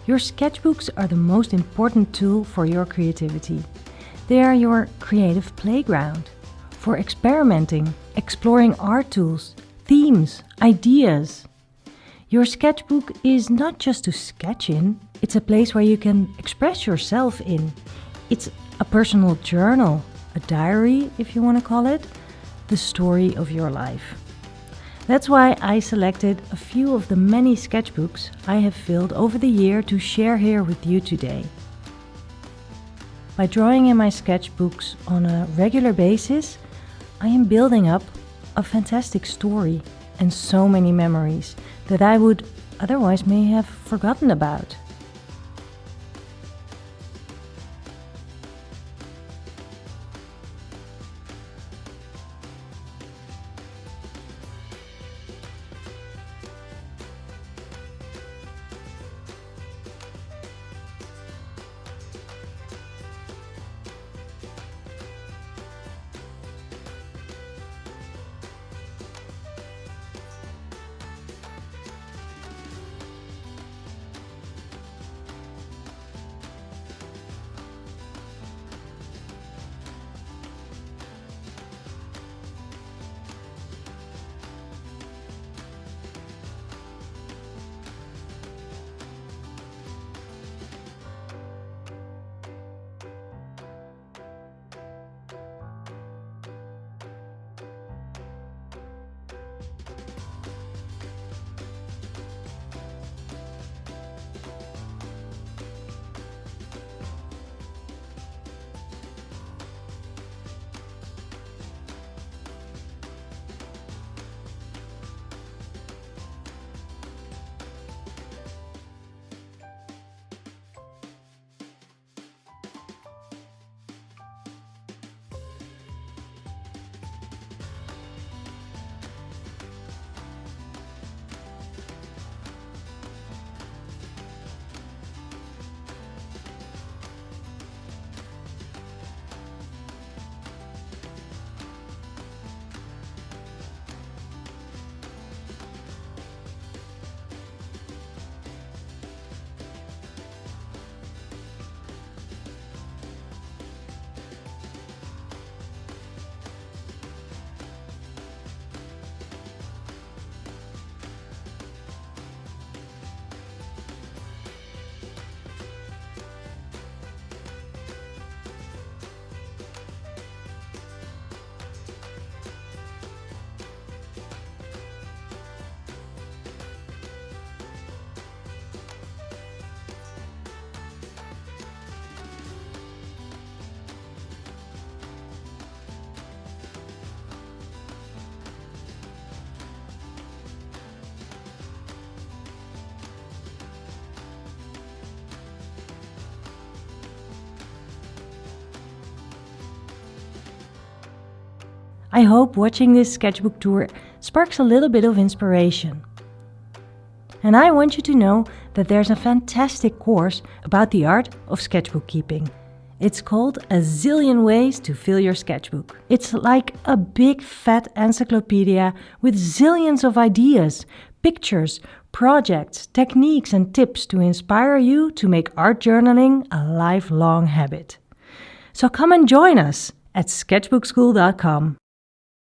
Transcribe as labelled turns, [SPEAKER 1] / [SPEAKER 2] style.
[SPEAKER 1] Your sketchbooks are the most important tool for your creativity. They are your creative playground for experimenting, exploring art tools, themes, ideas. Your sketchbook is not just to sketch in, it's a place where you can express yourself in. It's a personal journal, a diary if you want to call it, the story of your life. That's why I selected a few of the many sketchbooks I have filled over the year to share here with you today. By drawing in my sketchbooks on a regular basis, I am building up a fantastic story and so many memories that I would otherwise may have forgotten about. I hope watching this sketchbook tour sparks a little bit of inspiration. And I want you to know that there's a fantastic course about the art of sketchbook keeping. It's called A Zillion Ways to Fill Your Sketchbook. It's like a big fat encyclopedia with zillions of ideas, pictures, projects, techniques and tips to inspire you to make art journaling a lifelong habit. So come and join us at sketchbookschool.com.